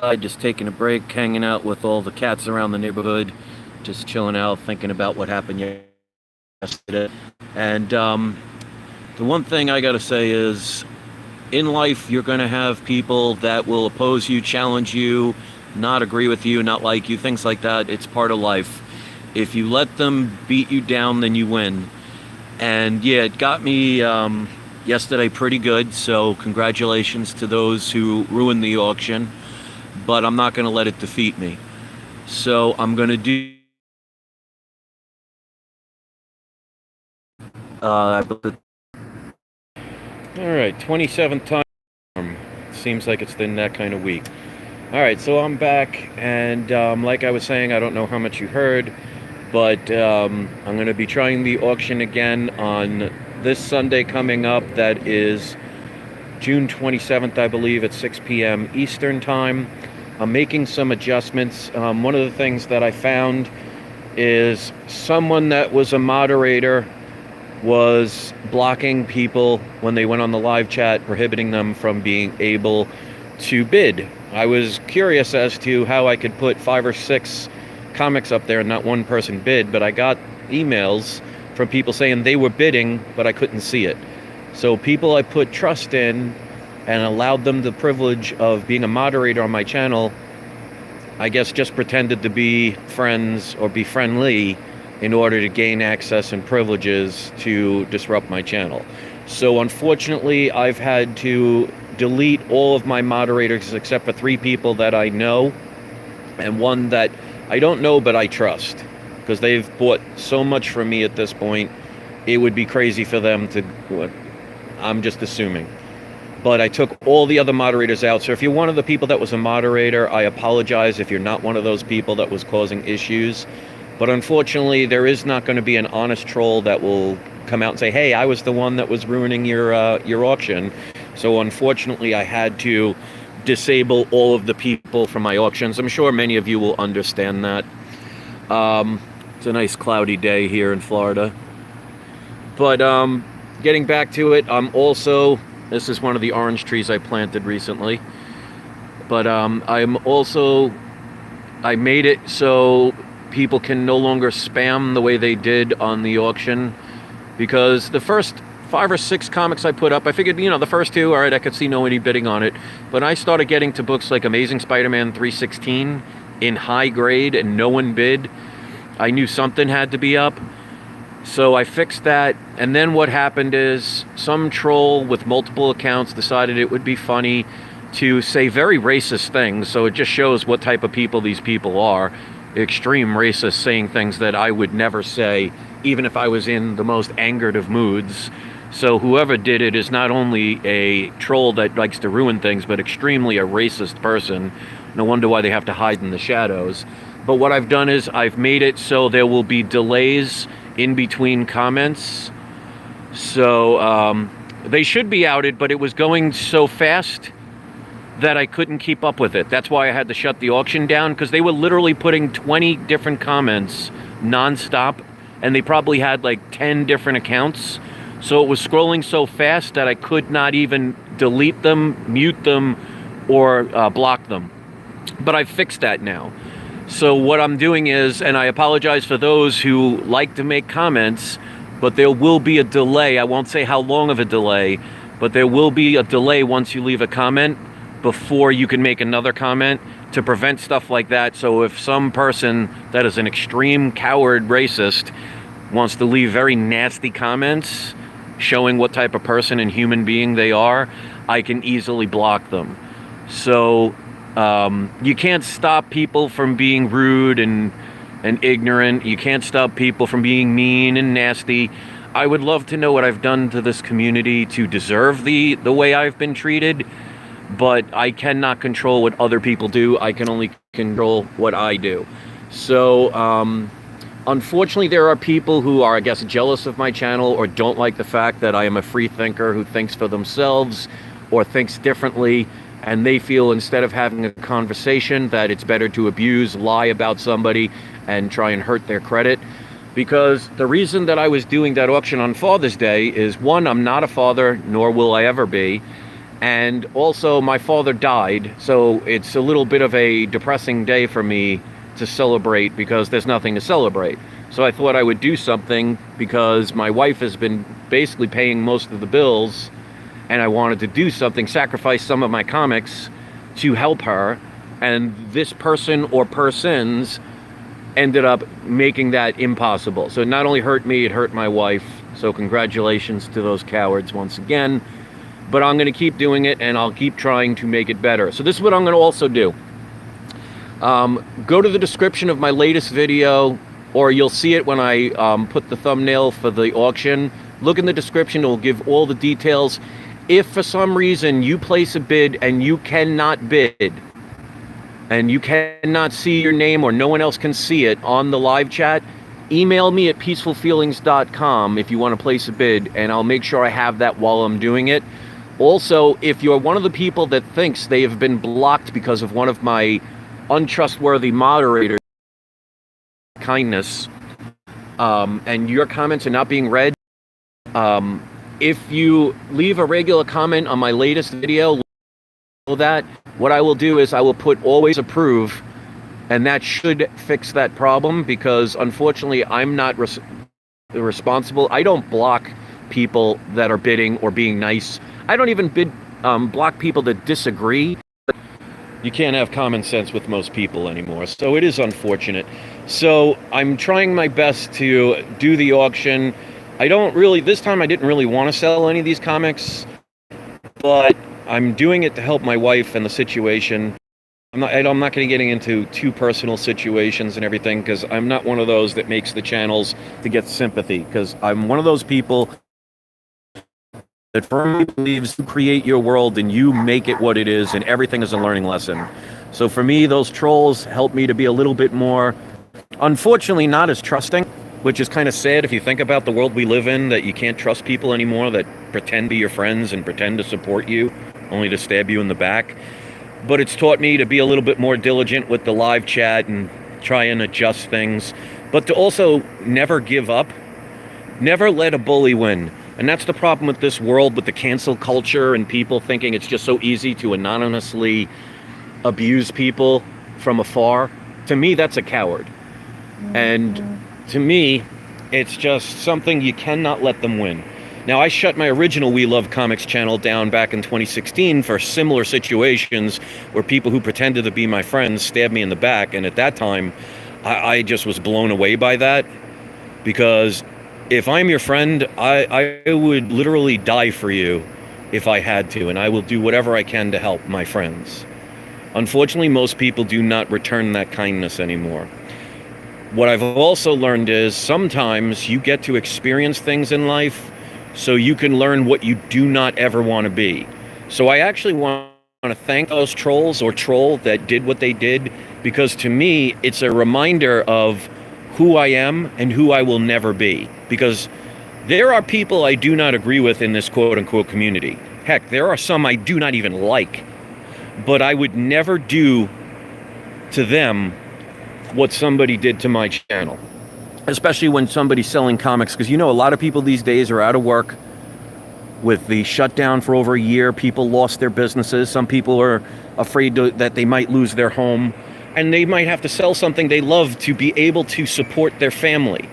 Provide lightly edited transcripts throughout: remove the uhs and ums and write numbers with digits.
outside, just taking a break, hanging out with all the cats around the neighborhood, just chilling out, thinking about what happened yesterday. And the one thing I gotta say is, in life, you're gonna have people that will oppose you, challenge you, not agree with you, not like you, things like that. It's part of life. If you let them beat you down, then you win. And yeah, it got me yesterday pretty good, so congratulations to those who ruined the auction, but I'm not going to let it defeat me. So I'm going to do all right, 27th time. Seems like it's been that kind of week. All right, so I'm back, and like I was saying, I don't know how much you heard, but I'm going to be trying the auction again on this Sunday coming up. That is June 27th, I believe, at 6 p.m. Eastern Time. I'm making some adjustments. One of the things that I found is someone that was a moderator was blocking people when they went on the live chat, prohibiting them from being able to bid. I was curious as to how I could put 5 or 6 comics up there and not one person bid, but I got emails from people saying they were bidding, but I couldn't see it. So people I put trust in and allowed them the privilege of being a moderator on my channel, I guess just pretended to be friends or be friendly in order to gain access and privileges to disrupt my channel. So unfortunately, I've had to delete all of my moderators except for 3 people that I know and one that I don't know but I trust, because they've bought so much from me at this point. It would be crazy for them to, I'm just assuming. But I took all the other moderators out. So if you're one of the people that was a moderator, I apologize if you're not one of those people that was causing issues. But unfortunately, there is not going to be an honest troll that will come out and say, hey, I was the one that was ruining your auction. So unfortunately, I had to disable all of the people from my auctions. I'm sure many of you will understand that. It's a nice cloudy day here in Florida. But getting back to it, this is one of the orange trees I planted recently. But I made it so people can no longer spam the way they did on the auction, because the first 5 or 6 comics I put up, I figured, the first 2, all right, I could see nobody bidding on it. But I started getting to books like Amazing Spider-Man 316 in high grade and no one bid. I knew something had to be up. So I fixed that. And then what happened is some troll with multiple accounts decided it would be funny to say very racist things. So it just shows what type of people these people are. Extreme racists, saying things that I would never say, even if I was in the most angered of moods. So whoever did it is not only a troll that likes to ruin things, but extremely a racist person. No wonder why they have to hide in the shadows. But what I've done is I've made it so there will be delays in between comments. So they should be outed, but it was going so fast that I couldn't keep up with it. That's why I had to shut the auction down, because they were literally putting 20 different comments nonstop, and they probably had like 10 different accounts. So it was scrolling so fast that I could not even delete them, mute them, or block them. But I fixed that now. So what I'm doing is, and I apologize for those who like to make comments, but there will be a delay. I won't say how long of a delay, but there will be a delay once you leave a comment before you can make another comment, to prevent stuff like that. So if some person that is an extreme coward racist wants to leave very nasty comments showing what type of person and human being they are, I can easily block them. So you can't stop people from being rude and ignorant. You can't stop people from being mean and nasty. I would love to know what I've done to this community to deserve the way I've been treated, but I cannot control what other people do. I can only control what I do. So unfortunately, there are people who are, I guess, jealous of my channel or don't like the fact that I am a free thinker who thinks for themselves or thinks differently, and they feel instead of having a conversation that it's better to abuse, lie about somebody, and try and hurt their credit. Because the reason that I was doing that auction on Father's Day is, one, I'm not a father, nor will I ever be. And also, my father died, so it's a little bit of a depressing day for me to celebrate because there's nothing to celebrate. So I thought I would do something because my wife has been basically paying most of the bills, and I wanted to do something, sacrifice some of my comics to help her. And this person or persons ended up making that impossible. So it not only hurt me, it hurt my wife. So congratulations to those cowards once again. But I'm going to keep doing it, and I'll keep trying to make it better. So this is what I'm going to also do. Go to the description of my latest video, or you'll see it when I put the thumbnail for the auction. Look in the description, it will give all the details. If for some reason you place a bid and you cannot bid, and you cannot see your name or no one else can see it on the live chat, email me at peacefulfeelings.com if you want to place a bid, and I'll make sure I have that while I'm doing it. Also, if you're one of the people that thinks they have been blocked because of one of my untrustworthy moderators' kindness, and your comments are not being read, if you leave a regular comment on my latest video, that what I will do is I will put always approve, and that should fix that problem, because unfortunately I'm not responsible. I don't block people that are bidding or being nice. I don't even block people that disagree. You can't have common sense with most people anymore, so it is unfortunate. So I'm trying my best to do the auction. This time I didn't really want to sell any of these comics, but I'm doing it to help my wife and the situation. I'm not going to get into too personal situations and everything, because I'm not one of those that makes the channels to get sympathy, because I'm one of those people that firmly believes you create your world and you make it what it is, and everything is a learning lesson. So for me, those trolls help me to be a little bit more, unfortunately, not as trusting, which is kind of sad if you think about the world we live in, that you can't trust people anymore that pretend to be your friends and pretend to support you, only to stab you in the back. But it's taught me to be a little bit more diligent with the live chat and try and adjust things, but to also never give up, never let a bully win. And that's the problem with this world, with the cancel culture and people thinking it's just so easy to anonymously abuse people from afar. To me, that's a coward. And to me, it's just something you cannot let them win. Now, I shut my original We Love Comics channel down back in 2016 for similar situations where people who pretended to be my friends stabbed me in the back. And at that time, I just was blown away by that, because if I'm your friend, I would literally die for you if I had to, and I will do whatever I can to help my friends. Unfortunately, most people do not return that kindness anymore. What I've also learned is sometimes you get to experience things in life so you can learn what you do not ever want to be. So I actually want to thank those trolls or troll that did what they did, because to me, it's a reminder of who I am and who I will never be. Because there are people I do not agree with in this quote-unquote community. Heck, there are some I do not even like. But I would never do to them what somebody did to my channel. Especially when somebody's selling comics, because a lot of people these days are out of work. With the shutdown for over a year, people lost their businesses. Some people are afraid that they might lose their home, and they might have to sell something they love to be able to support their family.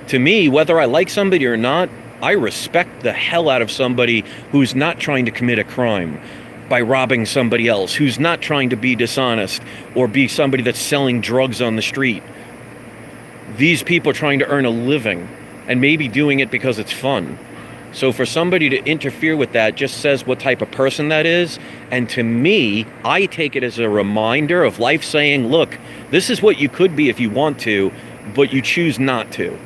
To me, whether I like somebody or not, I respect the hell out of somebody who's not trying to commit a crime by robbing somebody else, who's not trying to be dishonest or be somebody that's selling drugs on the street. These people are trying to earn a living and maybe doing it because it's fun. So for somebody to interfere with that just says what type of person that is. And to me, I take it as a reminder of life saying, look, this is what you could be if you want to, but you choose not to.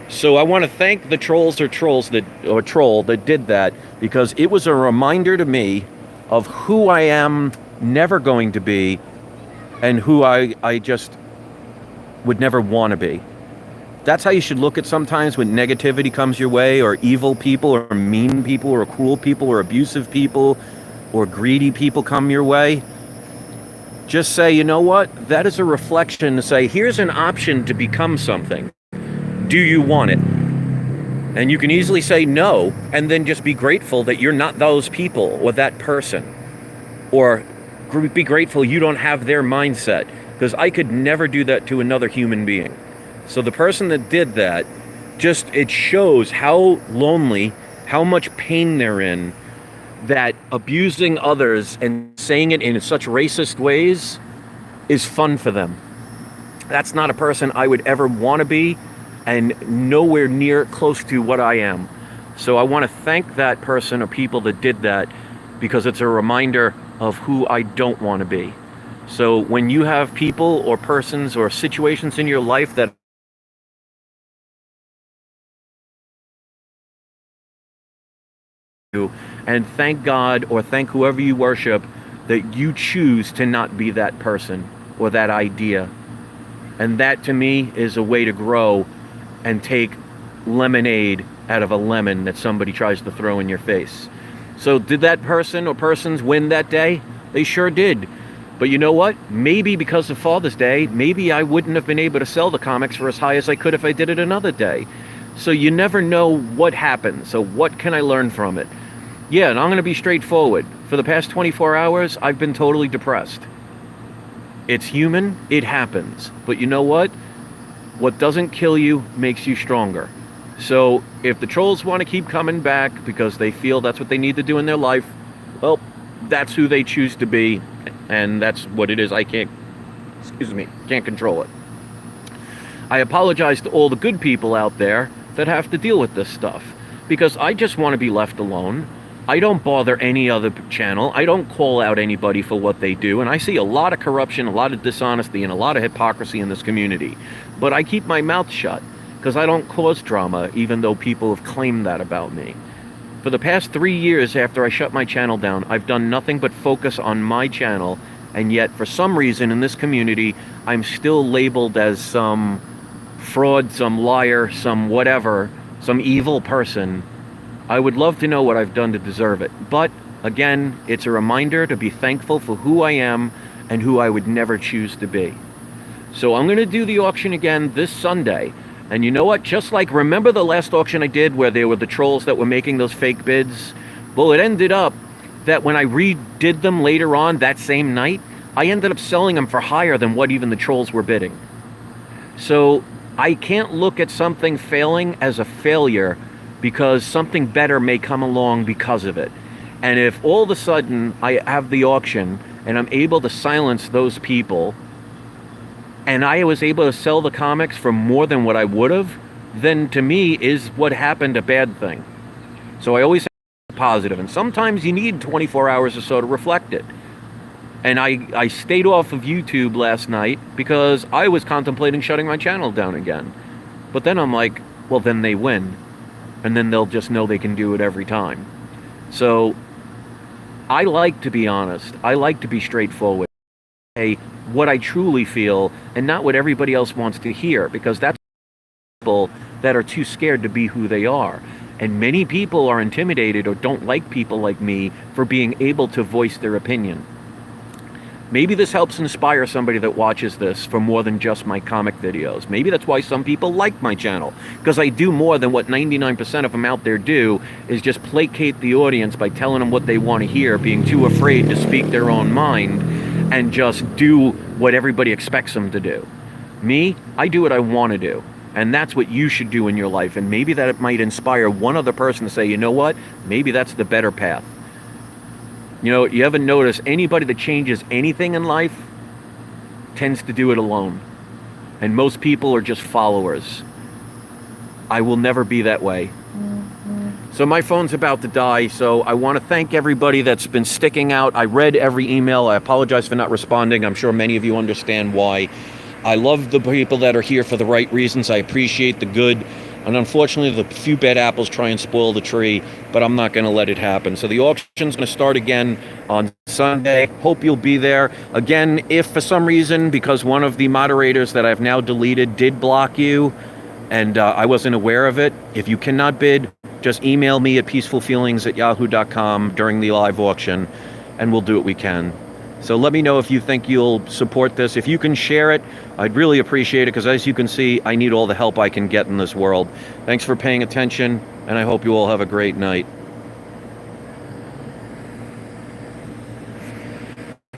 So I want to thank the troll that did that, because it was a reminder to me of who I am never going to be and who I just would never want to be. That's how you should look at sometimes when negativity comes your way, or evil people, or mean people, or cruel people, or abusive people, or greedy people come your way. Just say, you know what? That is a reflection to say, here's an option to become something. Do you want it? And you can easily say no and then just be grateful that you're not those people or that person. Or be grateful you don't have their mindset. Because I could never do that to another human being. So the person that did that, it shows how lonely, how much pain they're in, that abusing others and saying it in such racist ways is fun for them. That's not a person I would ever want to be, and nowhere near close to what I am. So I want to thank that person or people that did that, because it's a reminder of who I don't want to be. So when you have people or persons or situations in your life that and thank God or thank whoever you worship that you choose to not be that person or that idea. And that to me is a way to grow and take lemonade out of a lemon that somebody tries to throw in your face. So did that person or persons win that day? They sure did. But you know what? Maybe because of Father's Day, maybe I wouldn't have been able to sell the comics for as high as I could if I did it another day. So you never know what happens. So what can I learn from it? Yeah, and I'm going to be straightforward. For the past 24 hours, I've been totally depressed. It's human. It happens. But you know what? What doesn't kill you makes you stronger. So if the trolls want to keep coming back because they feel that's what they need to do in their life, well, that's who they choose to be. And that's what it is. I can't control it. I apologize to all the good people out there that have to deal with this stuff, because I just want to be left alone. I don't bother any other channel. I don't call out anybody for what they do. And I see a lot of corruption, a lot of dishonesty, and a lot of hypocrisy in this community. But I keep my mouth shut because I don't cause drama, even though people have claimed that about me. For the past 3 years after I shut my channel down, I've done nothing but focus on my channel, and yet for some reason in this community, I'm still labeled as some fraud, some liar, some whatever, some evil person. I would love to know what I've done to deserve it. But again, it's a reminder to be thankful for who I am and who I would never choose to be. So I'm going to do the auction again this Sunday. And you know what? Just like, remember the last auction I did where there were the trolls that were making those fake bids? Well, it ended up that when I redid them later on that same night, I ended up selling them for higher than what even the trolls were bidding. So I can't look at something failing as a failure, because something better may come along because of it. And if all of a sudden I have the auction and I'm able to silence those people, and I was able to sell the comics for more than what I would have, then to me is what happened a bad thing. So I always have positive, and sometimes you need 24 hours or so to reflect it. And I stayed off of YouTube last night because I was contemplating shutting my channel down again. But then I'm like, well, then they win. And then they'll just know they can do it every time. So I like to be honest. I like to be straightforward. What I truly feel and not what everybody else wants to hear, because that's people that are too scared to be who they are. And many people are intimidated or don't like people like me for being able to voice their opinion. Maybe this helps inspire somebody that watches this for more than just my comic videos. Maybe that's why some people like my channel, because I do more than what 99% of them out there do, is just placate the audience by telling them what they want to hear, being too afraid to speak their own mind and just do what everybody expects them to do. Me, I do what I want to do. And that's what you should do in your life. And maybe that it might inspire one other person to say, you know what, maybe that's the better path. You know, you ever notice anybody that changes anything in life tends to do it alone. And most people are just followers. I will never be that way. So my phone's about to die, so I want to thank everybody that's been sticking out. I read every email. I apologize for not responding. I'm sure many of you understand why. I love the people that are here for the right reasons. I appreciate the good. And unfortunately, the few bad apples try and spoil the tree, but I'm not going to let it happen. So the auction's going to start again on Sunday. Hope you'll be there. Again, if for some reason, because one of the moderators that I've now deleted did block you, and I wasn't aware of it, if you cannot bid, just email me at peacefulfeelings@yahoo.com during the live auction, and we'll do what we can. So let me know if you think you'll support this. If you can share it, I'd really appreciate it, because as you can see, I need all the help I can get in this world. Thanks for paying attention, and I hope you all have a great night.